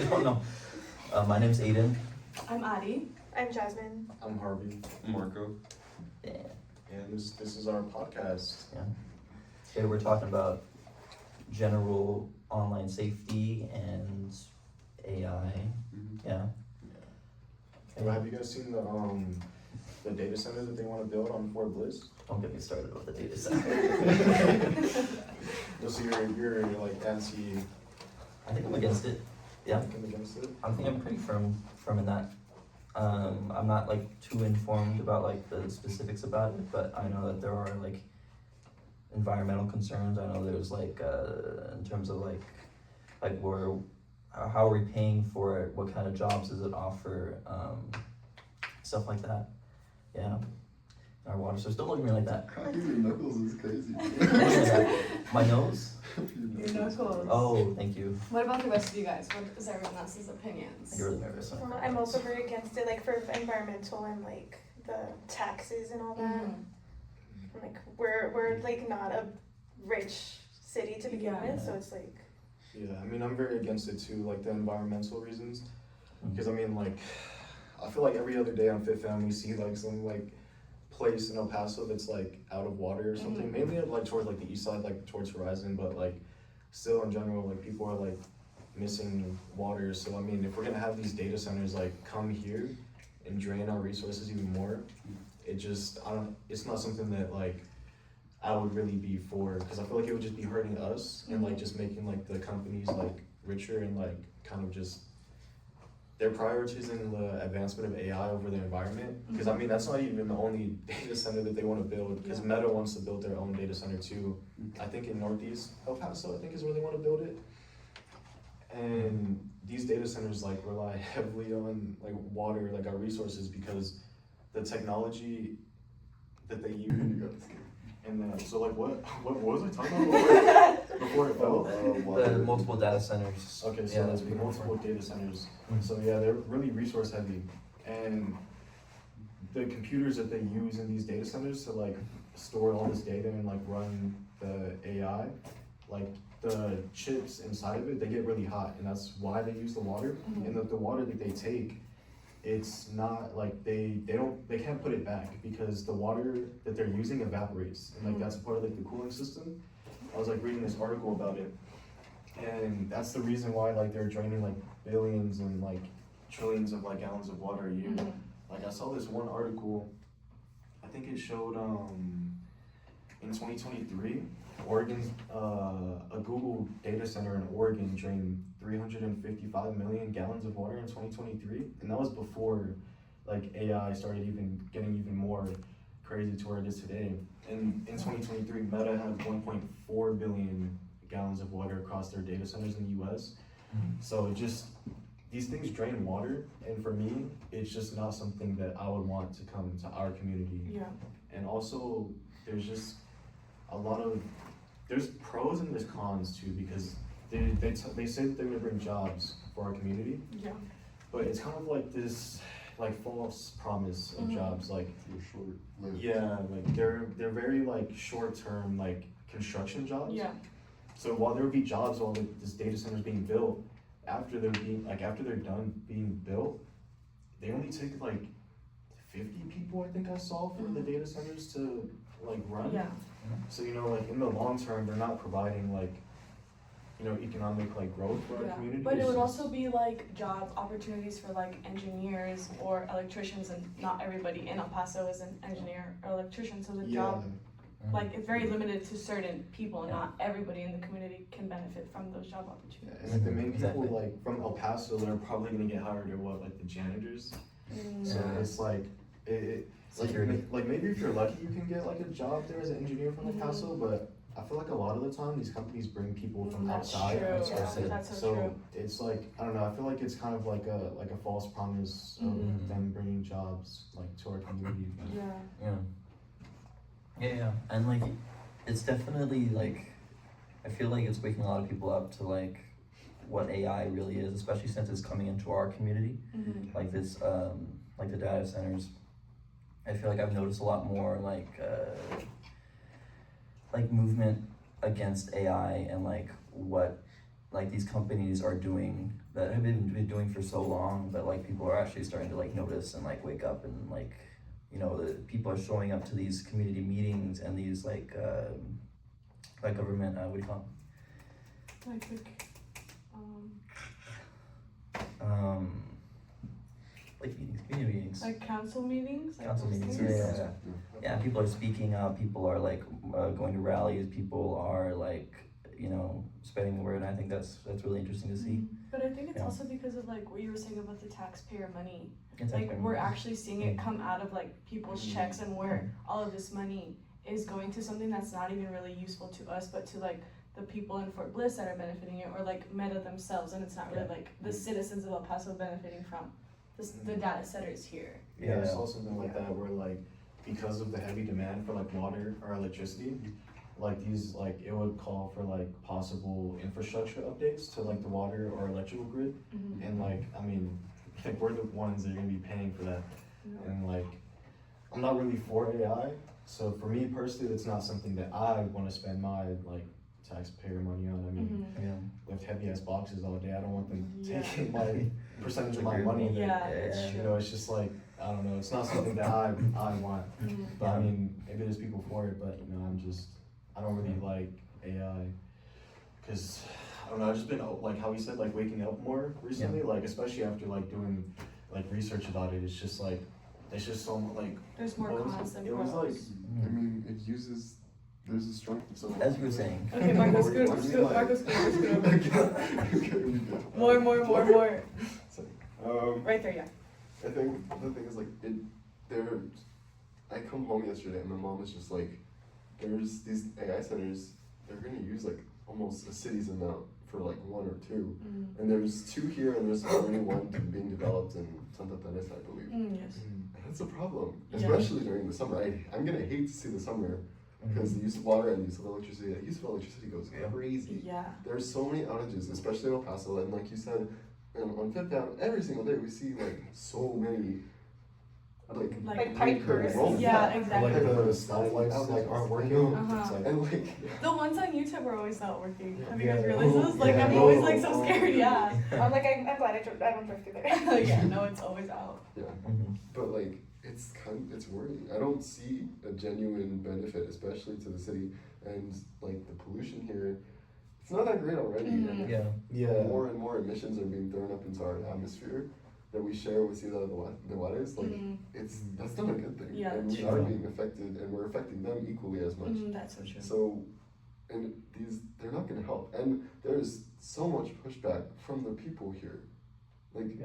don't know. My name's Aiden. I'm Adi. I'm Jasmine. I'm Harvey. I'm Marco. Yeah. And this is our podcast. Yeah. Today we're talking about general online safety and AI. Mm-hmm. Yeah. So have you guys seen the data center that they want to build on Fort Bliss? Don't get me started with the data center. So you're like anti. I think I'm against it. Yeah. Against it. I think I'm pretty firm in that. I'm not like too informed about like the specifics about it, but I know that there are like environmental concerns. I know there's like in terms of like where how are we paying for it? What kind of jobs does it offer? Stuff like that. Yeah. Our water source. Don't look at me like that. Cracking your knuckles is crazy. My nose? Your knuckles. Oh, thank you. What about the rest of you guys? What is everyone else's opinions? You're really nervous. Well, I'm also very against it, like for environmental and like the taxes and all that. Mhm. Like we're like not a rich city to begin Yeah. with, so it's like. Yeah, I mean I'm very against it too, like the environmental reasons. Because I mean like, I feel like every other day on Fifth Avenue we see like some like place in El Paso that's like out of water or something. Mhm. Mainly like towards like the east side, like towards Horizon, but like still in general, like people are like missing water. So I mean, if we're gonna have these data centers like come here and drain our resources even more, it's not something that like I would really be for, because I feel like it would just be hurting us and like just making like the companies like richer and like kind of just they're prioritizing the advancement of AI over the environment. Because I mean, that's not even the only data center that they want to build, because Meta wants to build their own data center too. I think in Northeast El Paso, I think is where they want to build it. And these data centers like rely heavily on like water, like our resources, because the technology that they use. And so like what was I talking about before it fell? The multiple data centers. Okay, so Yeah, there's that's multiple data centers. Mhm. So yeah, they're really resource heavy. And the computers that they use in these data centers to like store all this data and like run the AI, like the chips inside of it, they get really hot, and that's why they use the water. Mhm. And the water that they take, it's not like they can't put it back, because the water that they're using evaporates, and like that's part of like the cooling system. I was like reading this article about it, and that's the reason why like they're draining like billions and like trillions of like gallons of water a year. Mhm. Like I saw this one article, I think it showed in 2023, Oregon's a Google data center in Oregon drained 355 million gallons of water in 2023, and that was before like AI started getting even more crazy to where it is today. And in 2023, Meta had 1.4 billion gallons of water across their data centers in the US. So these things drain water, and for me, it's just not something that I would want to come to our community. Yeah. And also, there's just there's pros and there's cons too, because they say that they're gonna bring jobs for our community, Yeah. but it's kind of like this like false promise of Mhm. jobs, like You're short lived. yeah, like they're very like short term like construction jobs. Yeah. So while there would be jobs while this data center is being built, after they're done being built, they only take like 50 people, I think I saw, for the data centers to like run. Yeah. So like in the long term, they're not providing like economic like growth for our Yeah. community. But it It's would just- also be like job opportunities for like engineers or electricians, and not everybody in El Paso is an engineer or electrician, so the job like it's very limited to certain people, and not everybody in the community can benefit from those job Yeah, opportunities. and like the main Exactly. people like from El Paso that are probably gonna get hired are like the janitors. So Yeah. it's like Security. like maybe if you're lucky you can get like a job there as an engineer from El Mhm. Paso, but I feel like a lot of the time these companies bring people from That's outside. true. That's what I Yeah. said. That's so So true. it's like I don't know. I feel like it's kind of like a false promise of Mhm. them bringing jobs like to our community. Yeah. Yeah, and like, it's definitely like, I feel like it's waking a lot of people up to like what AI really is, especially since it's coming into our community. Mhm. Like this, like the data centers. I feel like I've noticed a lot more like movement against AI and like what like these companies are doing that have been doing for so long that like people are actually starting to like notice and like wake up and like, you know, the people are showing up to these community meetings and these like government, what do you call them? Like meetings, community meetings. like council meetings, like Council those meetings, things? yeah. People are speaking up, people are like going to rallies, people are like, you know, spreading the word, and I think that's really interesting to see. But I think it's Yeah. also because of like what you were saying about the taxpayer money. It's Like we're like, actually seeing it come out of like people's checks and where all of this money is going to something that's not even really useful to us, but to like the people in Fort Bliss that are benefiting it, or like Meta themselves, and it's not really like the citizens of El Paso benefiting from the data setters here. Yeah, I saw something like that where like, because of the heavy demand for like water or electricity, like these, like it would call for like possible infrastructure updates to like the water or electrical grid. And like, I mean, like we're the ones that are gonna be paying for that. And like, I'm not really for AI, so for me personally, it's not something that I wanna spend my like taxpayer money on. I mean, lift heavy ass boxes all day, I don't want them taking my percentage of my money. Yeah, it's You true. know, it's just like, I don't know, it's not something that I want. But I mean, maybe there's people for it, but you know, I don't really like AI. Cause, I don't know, I've just been, like how we said, like waking up more recently, like especially after like doing like research about it, it's just like, it's just so much like. There's more cons than It was like, pros. I mean, it uses, there's a strong, so. as you were saying. Okay, Marco, scoot, Marco, scoot over. More. Right there, yeah. I think the thing is like I come home yesterday and my mom was just like, there's these AI centers, they're gonna use like almost a city's amount for like one or two. And there's two here and there's already one being developed in Santa Teresa, I believe. Yes. And that's a problem, Yeah. especially during the summer. I'm gonna hate to see the summer because the use of water and the use of electricity, goes crazy. Yeah. There's so many outages, especially in El Paso, and like you said, on Fifth Ave, every single day we see like so many, Like pipe bursts. Yeah, exactly. Like the stoplights like aren't working. Uh-huh. It's like, and like The ones on YouTube are always not working. Have you Yeah. guys realized those? Like Yeah. I'm always like so scared. Yeah. I'm like, I'm glad I don't drive through there. Yeah. No, it's always out. yeah, but like it's worrying. I don't see a genuine benefit, especially to the city, and like the pollution here. It's not that great already. And Yeah. yeah. more and more emissions are being thrown up into our atmosphere that we share with Ciudad de Juarez. Like that's not a good thing. Yeah, and that's we true. are being affected, and we're affecting them equally as much. That's so true. So, and they're not gonna help. And there's so much pushback from the people here. Like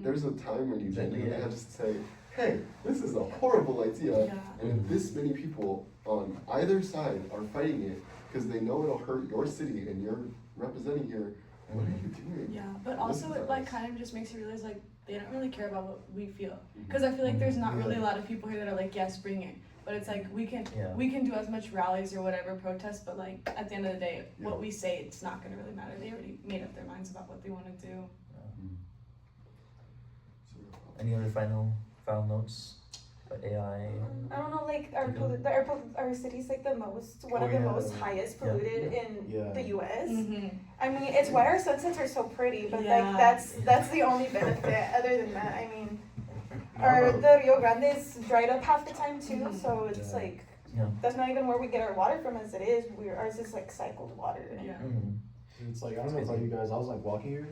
there's a time when you genuinely have to say, hey, this is a horrible idea. Yeah. And if this many people on either side are fighting it because they know it'll hurt your city and you're representing here, what are you doing? Yeah, but also it like kind of just makes you realize like they don't really care about what we feel. Because I feel like there's not really a lot of people here that are like, yes, bring it. But it's like we can do as much rallies or whatever protests, but like at the end of the day, what we say, it's not gonna really matter. They already made up their minds about what they want to do. Any other final notes about AI? I don't know, like our city's like one of the most highest polluted in the U.S. I mean, it's why our sunsets are so pretty, but like that's the only benefit. Other than that, I mean, the Rio Grande is dried up half the time too, so it's like that's not even where we get our water from as it is. Ours is like cycled water. Yeah. It's like, I don't know about you guys, I was like walking here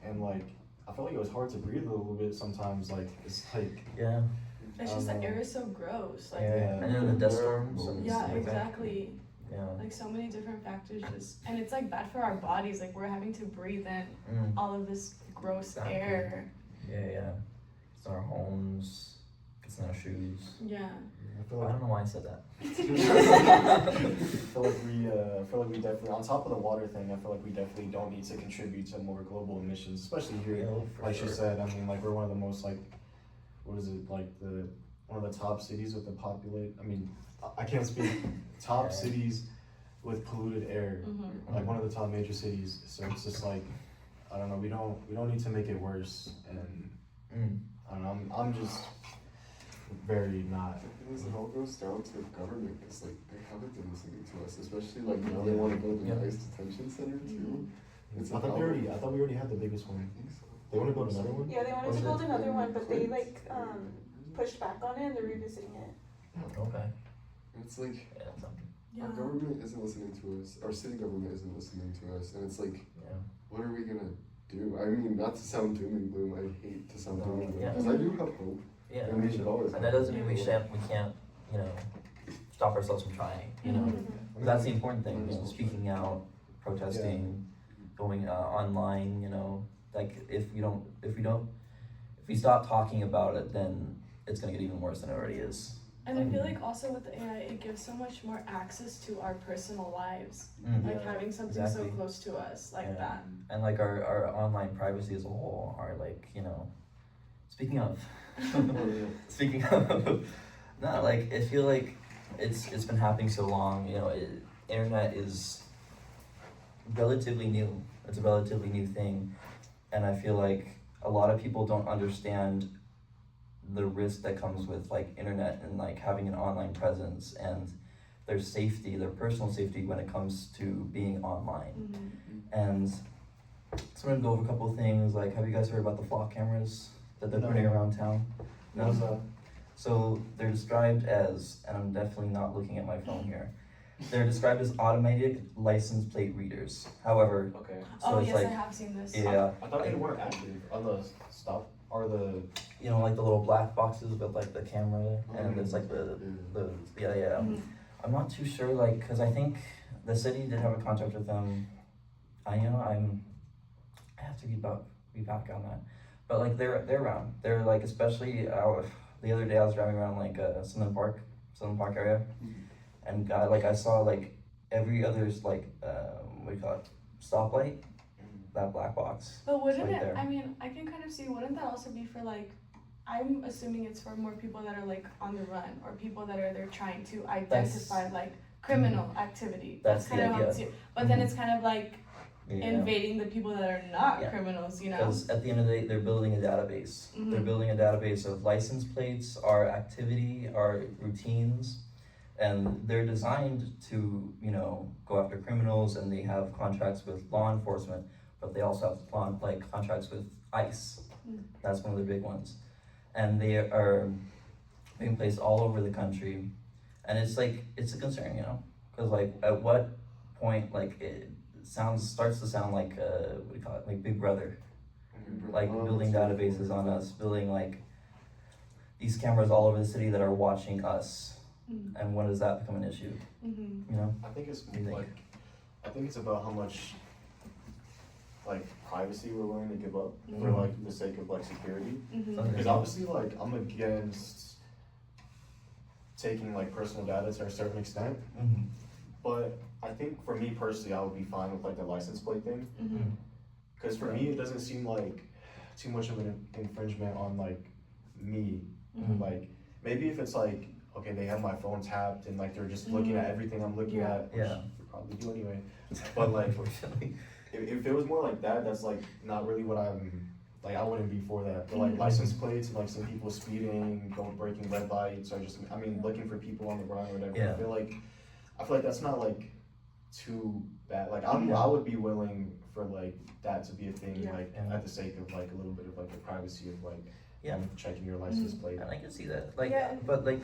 and like I felt like it was hard to breathe a little bit sometimes. Like it's like It's just the air is so gross. Like and then the dust storms. yeah, exactly. Yeah. Like so many different factors just, and it's like bad for our bodies. Like we're having to breathe in all of this gross air. Yeah. It's in our homes. It's in our shoes. Yeah. I don't know why I said that. I feel like we definitely, on top of the water thing, I feel like we definitely don't need to contribute to more global emissions, especially here. Like you said, I mean, like we're one of the most like, what is it, like one of the top cities with the I mean, I can't speak, top cities with polluted air, like one of the top major cities. So it's just like, I don't know, we don't need to make it worse, and I don't know, I'm just very not. It all goes down to government, because like they haven't been listening to us, especially like now they want to build a nice detention center too. It's I thought we already had the biggest one. I think so. They wanna build another one? Yeah, they wanted Was to it? build another one, but they like pushed back on it and they're revisiting it. Okay. It's like Yeah, that's something. Yeah. our government isn't listening to us. Our city government isn't listening to us, and it's like, Yeah. what are we gonna do? I mean, not to sound doom and gloom. I hate to sound doom and gloom Yeah. because I do have hope, Yeah. and we should always. And have that doesn't hope. mean we can't, you know, stop ourselves from trying, you know? Mhm. That's the important thing, you know, speaking out, protesting, going online, you know, like if we stop talking about it, then it's gonna get even worse than it already is. And I feel like also with the AI, it gives so much more access to our personal lives. Mm. Like having something Exactly. so close to us like Yeah. that. And like our online privacy as a whole are like, you know, speaking of, speaking of, no, like I feel like it's been happening so long, you know, internet is relatively new. It's a relatively new thing, and I feel like a lot of people don't understand the risk that comes with like internet and like having an online presence and their safety, their personal safety when it comes to being online. Mm-hmm. And so I'm gonna go over a couple of things. Like, have you guys heard about the flock cameras that they're No. putting around town? No? What's that? So they're described as, and I'm definitely not looking at my phone here. They're described as automated license plate readers. However, Okay. so Oh it's yes, like, I have seen this. yeah, I thought they weren't active on the stop or the. you know, like the little black boxes with like the camera and it's like the yeah. Mhm. I'm not too sure, like, cause I think the city did have a contract with them. I have to read back on that, but like they're around. They're like, especially the other day I was driving around like Sunland Park area, and I saw like every other's like what do you call it, stoplight, that black box. But wouldn't right it, there. I mean, I can kind of see, wouldn't that also be for like, I'm assuming it's for more people that are like on the run or people that are they're trying to identify like criminal activity. That's kind the of how it's idea. but then it's kind of like Yeah. invading the people that are not Yeah. criminals, you know? Because at the end of the day, they're building a database. They're Mhm. building a database of license plates, our activity, our routines, and they're designed to, you know, go after criminals. And they have contracts with law enforcement, but they also have contracts with ICE. Mm. That's one of the big ones, and they are being placed all over the country, and it's a concern, you know, because like at what point like it starts to sound like what do you call it, like Big Brother, like building databases on us, building like these cameras all over the city that are watching us, Mm. and when does that become an issue? Mhm. You know? I think it's What do you think? like, I think it's about how much like privacy we're willing to give up for Mhm. like the sake of like security. Mhm. Because obviously, like, I'm against taking like personal data to a certain extent, Mm-hmm. but I think for me personally, I would be fine with like the license plate thing. Mhm. Because for me, it doesn't seem like too much of an infringement on like me. Mhm. Like maybe if it's like, okay, they have my phone tapped and like they're just looking at everything I'm looking Yeah. at, which Yeah. they probably do anyway. But like, Unfortunately. if it was more like that, that's like not really what I'm like. I wouldn't be for that. But like Mhm. license plates and like some people speeding, going breaking red lights, or just looking for people on the run or whatever. Yeah. I feel like that's not like too bad. Like I Yeah. would be willing for like that to be a thing, Yeah. like Yeah. at the sake of like a little bit of like the privacy of like Yeah. checking your license plate. And I can see that, like, Yeah. but like,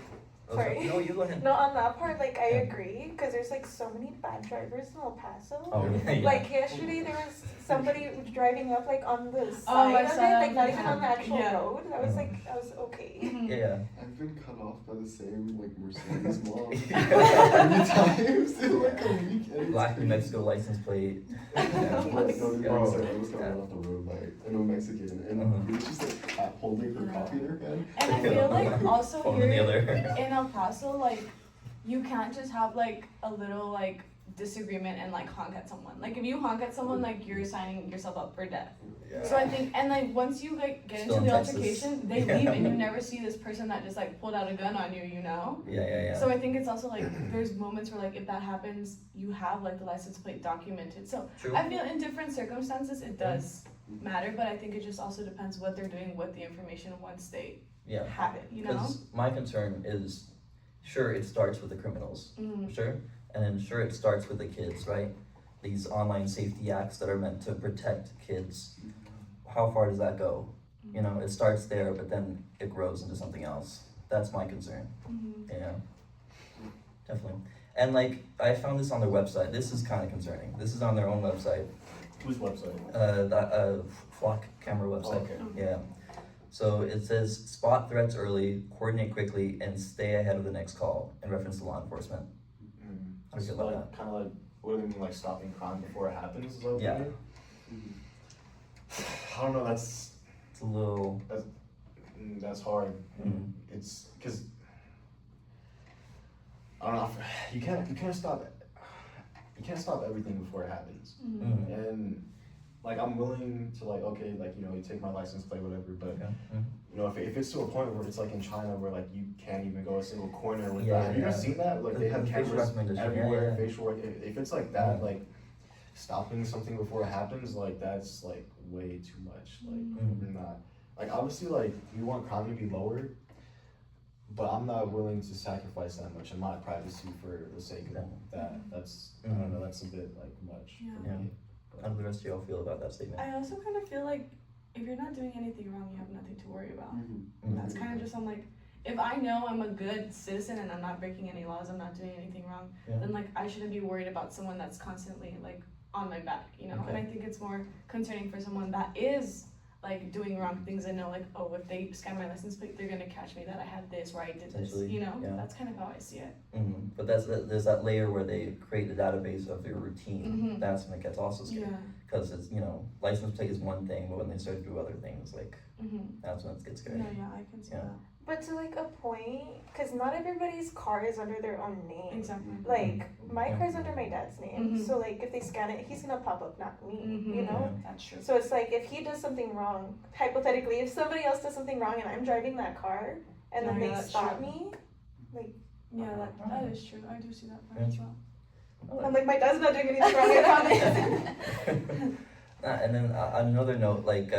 Sorry. no, you go ahead. No, on that part, like, I Yeah. agree, because there's, like, so many bad drivers in El Paso. Oh, yeah, yeah. Like, yesterday, there was somebody driving up, like, on the I side of saw it, that like, not even video. on the actual Yeah. road. I was Mhm. like, I was okay. Mhm. Yeah. I've been cut off by the same like Mercedes mom Yeah. many times in like a week. and it's Black New crazy. Mexico license plate. Like, no, the Yeah. girl said I was Yeah. coming off the road by a Mexican, and Uh-huh. it was just like holding her coffee in her hand. And I feel like also Phone in the here other. in El Paso, like, you can't just have like a little like disagreement and like honk at someone. Like if you honk at someone, like you're signing yourself up for death. So I think, and like once you like get Still into in the Texas. altercation, they Yeah. leave and you never see this person that just like pulled out a gun on you, you know? Yeah. So I think it's also like there's moments where like if that happens, you have like the license plate documented. So True. I feel in different circumstances it does matter, but I think it just also depends what they're doing with the information once they Yeah. have it, you know? Because my concern is, sure, it starts with the criminals, Mm. sure, and then sure, it starts with the kids, right? these online safety acts that are meant to protect kids, how far does that go? You know, it starts there, but then it grows into something else. That's my concern. Yeah, definitely. And like, I found this on their website. This is kind of concerning. This is on their own website. Whose website? The Flock camera website. Okay. Yeah. So it says spot threats early, coordinate quickly, and stay ahead of the next call in reference to law enforcement. How do you So feel about like, kind of like, what do you mean, like stopping crime before it happens? Is that what Yeah. you mean? I don't know. That's It's a little. that's hard. Mm. It's because I don't know. You can't stop everything before it happens. Mm. And like I'm willing to like, okay, like, you know, you take my license plate, whatever, but Okay. Mm. you know, if it's to a point where it's like in China where like you can't even go a single corner with Yeah, that. Have you guys yeah. seen that? Like they have The facial cameras recognition, everywhere, yeah. facial rec- if it's like that, Mm. like stopping something before it happens, like that's like way too much. Like Mm. we're not, like obviously like we want crime to be lower, but I'm not willing to sacrifice that much in my privacy for the sake of that. That's I don't know, that's a bit like much for Yeah. me. How do the rest of y'all feel about that statement? I also kind of feel like if you're not doing anything wrong, you have nothing to worry about. Mm. That's kind of just, I'm like, if I know I'm a good citizen and I'm not breaking any laws, I'm not doing anything wrong, Yeah. then like I shouldn't be worried about someone that's constantly like on my back, you know? And I think it's more concerning for someone that is like doing wrong things and know like, oh, if they scan my license plate, they're gonna catch me that I had this or I did this, Essentially, you know? yeah. That's kind of how I see it. Mm. But there's that layer where they create the database of your routine. Mhm. That's when it gets also scary. Yeah. Because it's, you know, license plate is one thing, but when they start to do other things, like, that's when it gets scary. No, yeah, I can see Yeah. that. But to like a point, because not everybody's car is under their own name. Exactly. Like my Yeah. car's under my dad's name, Mhm. so like if they scan it, he's gonna pop up, not me. You Mhm. know. That's true. So it's like if he does something wrong, hypothetically, if somebody else does something wrong and I'm driving that car and then No, they yeah, that's stop true. me, like Yeah, that is true. I do see that part Yeah. as well. I'm like my dad's not doing anything wrong, I promise. And then another note, like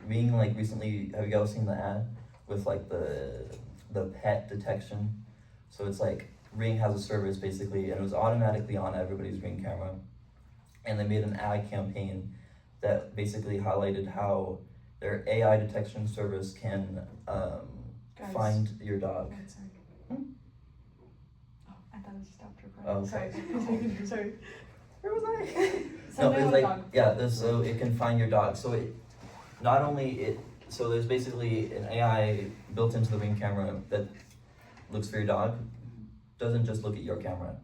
being like recently, have you guys seen the ad with like the pet detection? So it's like Ring has a service basically, and it was automatically on everybody's Ring camera, and they made an ad campaign that basically highlighted how their AI detection service can Guys. find your dog. Go ahead, sorry. Oh, I thought it stopped recording. Oh, sorry. okay. Sorry. Where was I? No, Somebody it's on a like, dog. yeah, so it can find your dog. So it, not only so there's basically an AI built into the Ring camera that looks for your dog, doesn't just look at your camera.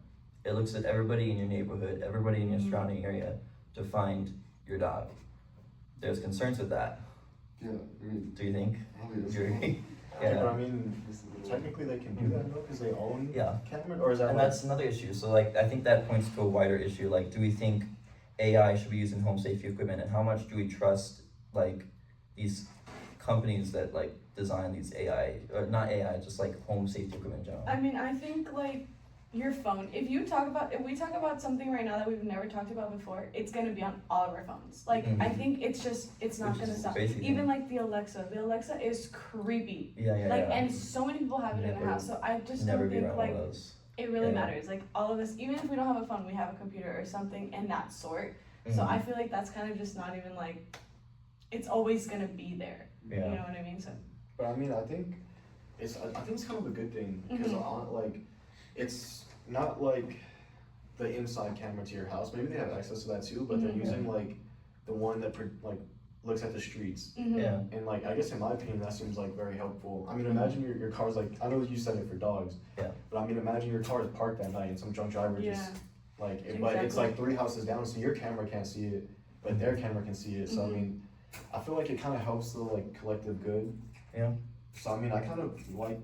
It looks at everybody in your neighborhood, everybody in your surrounding area to find your dog. There's concerns with that. Yeah, I mean, Do you think? probably Do is. you agree? Yeah, but Yeah. I mean, technically they can do that though, because they own Yeah. camera, or is that And like, that's another issue. So like, I think that points to a wider issue. Like, do we think AI should be used in home safety equipment, and how much do we trust like these companies that like design these AI, or not AI, just like home safety equipment in general? I mean, I think like your phone. If we talk about something right now that we've never talked about before, it's gonna be on all of our phones. Like I Mhm. think it's not Which gonna is stop. crazy, Even yeah. like the Alexa. The Alexa is creepy. Yeah, Like yeah. and so many people have it in Never- their house. So I just Never don't be think around like one of those. it really Yeah. matters. Like all of us, even if we don't have a phone, we have a computer or something in that sort. So Mhm. I feel like that's kind of just not even like, it's always gonna be there. Yeah. You know what I mean? So. but I mean, I think it's kind of a good thing, because Mhm. like, it's not like the inside camera to your house, maybe they have access to that too, but they're Mhm. using like the one that like looks at the streets. Mhm. Yeah. And like, I guess in my opinion, that seems like very helpful. I mean, imagine your car's like, I know you said it for dogs. Yeah. But I mean, imagine your car is parked that night and some drunk driver Yeah. just like, but it's Exactly. like 3 houses down, so your camera can't see it, but their camera can see it. So I Mhm. mean, I feel like it kind of helps the like collective good. Yeah. So I mean, I kind of like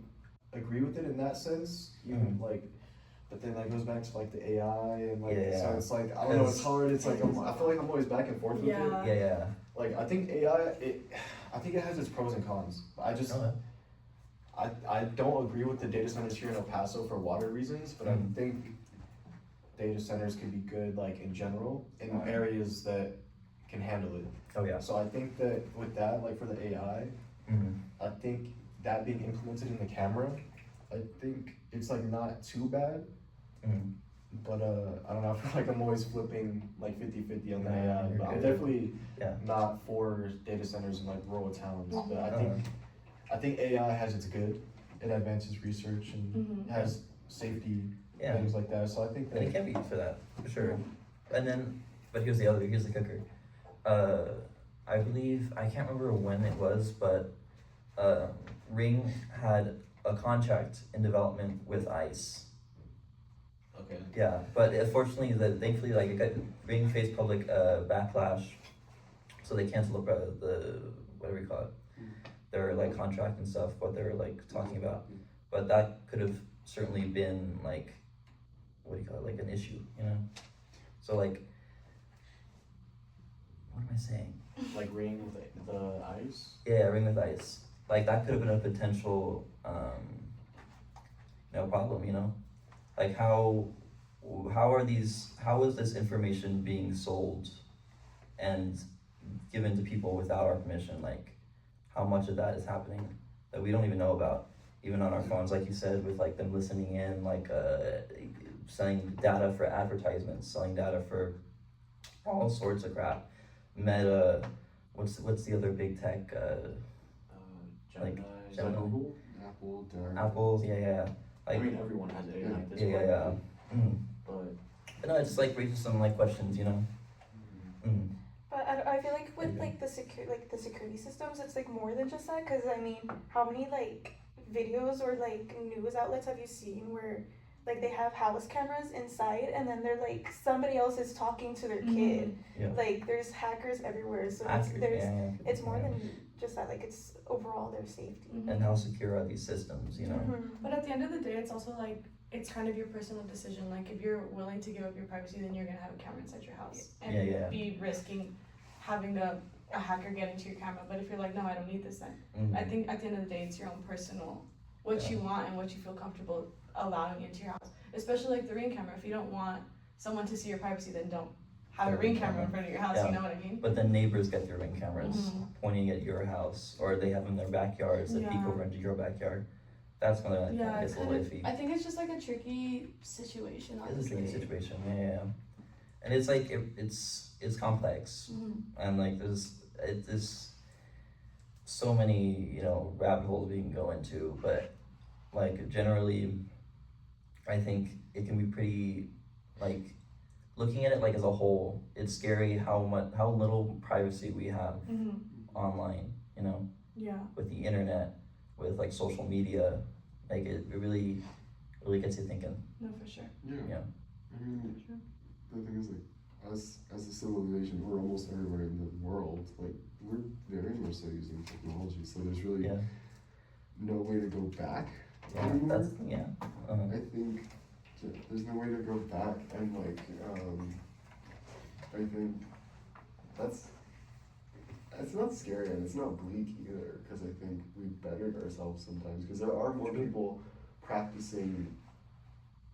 agree with it in that sense, even Mhm. like, but then that goes back to like the AI and like, Yeah, so yeah. it's like, I don't know, it's Because- hard. It's like, I feel like I'm always back and forth with it. Yeah. Yeah. Like I think AI, I think it has its pros and cons. I just, Okay. I don't agree with the data centers here in El Paso for water reasons, but I Mhm. think data centers could be good like in general in areas that can handle it. Oh yeah. So I think that with that, like for the AI, Mm-hmm. I think that being implemented in the camera, I think it's like not too bad, Mm-hmm. but I don't know, I feel like I'm always flipping like 50-50 on the No, AI, you're but I'm good. definitely Yeah. not for data centers in like rural towns, but Uh-huh. I think AI has its good. It advances research and Mhm. has safety, Yeah. things like that, so I think And it that, can be used for that, for sure. And then, but here's the kicker. I believe, I can't remember when it was, but, Ring had a contract in development with ICE. Okay. Yeah, but unfortunately, thankfully, like, it got, Ring faced public, backlash, so they canceled the, what do we call it? Their, like, contract and stuff, what they're, like, talking about. But that could have certainly been, like, what do you call it, like, an issue, you know? So, like, what am I saying? like Ring with the ice. Yeah, Ring with ICE. Like, that could have been a potential, problem, you know? Like, how is this information being sold and given to people without our permission? Like, how much of that is happening that we don't even know about, even on our phones, like you said, with like them listening in, like, selling data for advertisements, selling data for all sorts of crap. Meta, what's the other big tech, Gemini, is that Google, Apple, Dark. Apple, yeah. I Like, mean, everyone has AI at this yeah. point. Mm. But But no, it just like raises some like questions, you know? Mm. But I feel like with like the security systems, it's like more than just that. Cause I mean, how many like videos or like news outlets have you seen where like they have house cameras inside and then they're like somebody else is talking to their kid. Yeah. Like there's hackers everywhere, so it's more than just that. Like it's overall their safety. And how secure are these systems, you know? But at the end of the day, it's also like, it's kind of your personal decision. Like if you're willing to give up your privacy, then you're gonna have a camera inside your house and be risking having a hacker get into your camera. But if you're like, no, I don't need this, then I think at the end of the day, it's your own personal, what you want and what you feel comfortable allowing into your house. Especially like the Ring camera. If you don't want someone to see your privacy, then don't have a Ring camera in front of your house. You know what I mean? But then neighbors get their Ring cameras pointing at your house, or they have them in their backyards that peek over into your backyard. That's when it gets a little iffy. I think it's just like a tricky situation. It's a tricky situation, yeah. And it's like it's complex, and like there's so many rabbit holes we can go into, but like generally, I think it can be pretty like looking at it like as a whole. It's scary how little privacy we have online, with the internet, with like social media. Like it really gets you thinking. No, for sure. Yeah. I mean, the thing is, like, us as a civilization, we're almost everywhere in the world. Like, we're very much so using technology, so there's really no way to go back anymore. I think there's no way to go back, and like, I think it's not scary and it's not bleak either, because I think we bettered ourselves sometimes, because there are more people practicing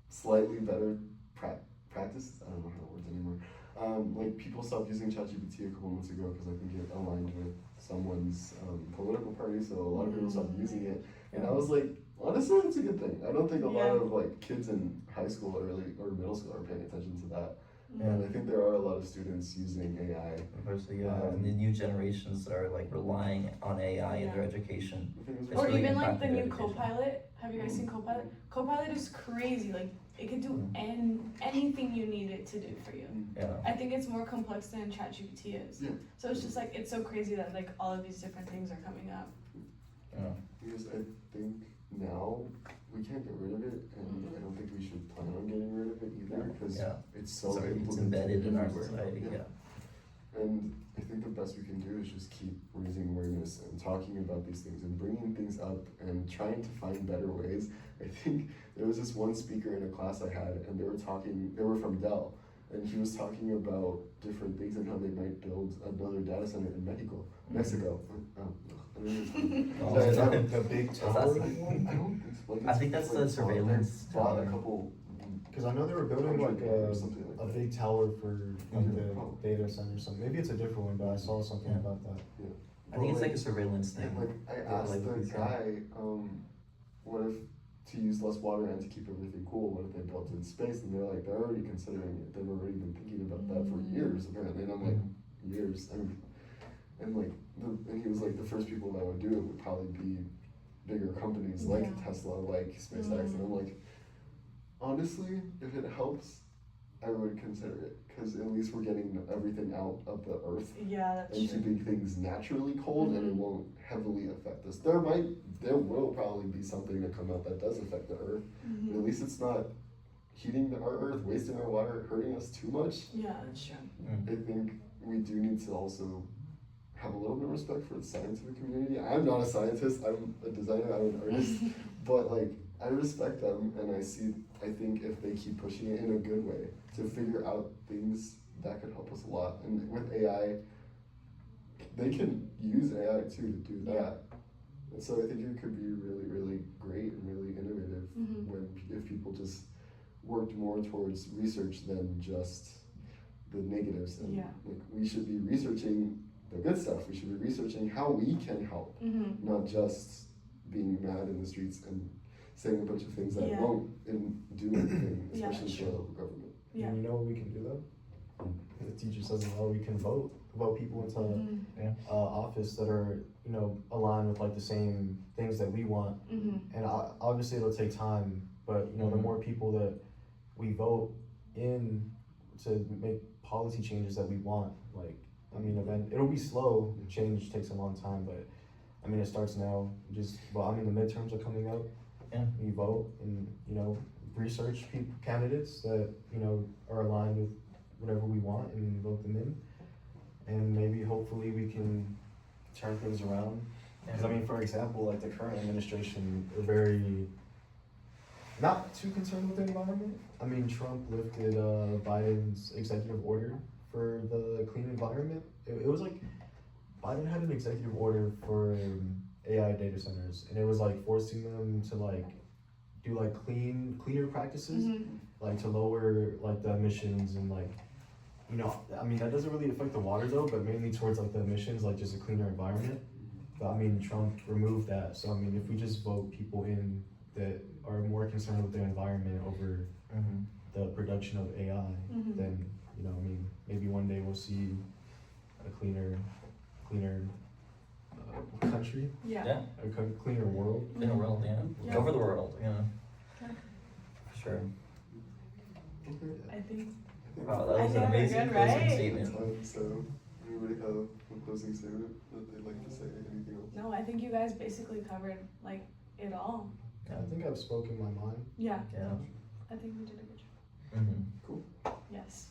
slightly better practices. I don't know how words anymore. Like people stopped using ChatGPT a couple months ago because I think it aligned with someone's political party, so a lot of people stopped using it. And I was like, honestly, that's a good thing. I don't think a lot of like kids in high school or middle school are paying attention to that. And I think there are a lot of students using AI. Especially and the new generations that are like relying on AI in their education. Or really even like the new Copilot. Have you guys seen Copilot? Copilot is crazy. Like it can do anything you need it to do for you. I think it's more complex than ChatGPT is. So it's just like, it's so crazy that like all of these different things are coming up. Because I think now we can't get rid of it, and I don't think we should plan on getting rid of it either, because it's embedded in our society. And I think the best we can do is just keep raising awareness and talking about these things and bringing things up and trying to find better ways. I think there was this one speaker in a class I had, and they were from Dell, and he was talking about different things and how they might build another data center in Mexico. The big tower. I don't think so. I think that's the surveillance Bought tower. a couple. Because I know they were building like a big tower for like the data center or something. Maybe it's a different one, but I saw something about that. I think it's like a surveillance thing. And like I asked the guy, what if to use less water and to keep everything cool. What if they built in space? And they're like, they're already considering it. They've already been thinking about that for years, apparently. And I'm like, years. And he was like, the first people that would do it would probably be bigger companies like Tesla, like SpaceX. And I'm like, honestly, if it helps, I would consider it, because at least we're getting everything out of the earth That's and true. keeping things naturally cold, and it won't heavily affect us. There will probably be something to come out that does affect the earth, but at least it's not heating our earth, wasting our water, hurting us too much. Yeah, that's true. I think we do need to also have a little bit of respect for the scientific community. I'm not a scientist, I'm a designer, I'm an artist, but like, I respect them, and I think if they keep pushing it in a good way to figure out things that could help us a lot. And with AI, they can use AI too to do that. And so I think it could be really, really great and really innovative if people just worked more towards research than just the negatives. And like, we should be researching the good stuff. We should be researching how we can help, not just being mad in the streets and saying a bunch of things that won't do anything, especially for the local government. And you know what we can do though? The teacher says, well, we can vote people into office that are, you know, aligned with like the same things that we want. And obviously it'll take time, but you know, the more people that we vote in to make policy changes that we want, like, I mean, it'll be slow. Change takes a long time, but I mean, it starts now. I mean, the midterms are coming up. We vote and, you know, research candidates that, you know, are aligned with whatever we want and vote them in. And maybe hopefully we can turn things around. Because I mean, for example, like the current administration are very not too concerned with the environment. I mean, Trump lifted Biden's executive order for the clean environment. It was like Biden had an executive order for AI data centers, and it was like forcing them to like do like cleaner practices, like to lower like the emissions and like, you know, I mean, that doesn't really affect the water though, but mainly towards like the emissions, like just a cleaner environment. But I mean, Trump removed that. So I mean, if we just vote people in that are more concerned with the environment over the production of AI, then, you know, I mean, maybe one day we'll see a cleaner country, a cleaner world. Cleaner world, over the world, for sure. I think. Wow, that was I an think we're amazing good, closing right? statement. So, anybody have a closing statement that they'd like to say? Anything else? No, I think you guys basically covered like it all. I think I've spoken my mind. Yeah. I think we did a good job. Cool. Yes.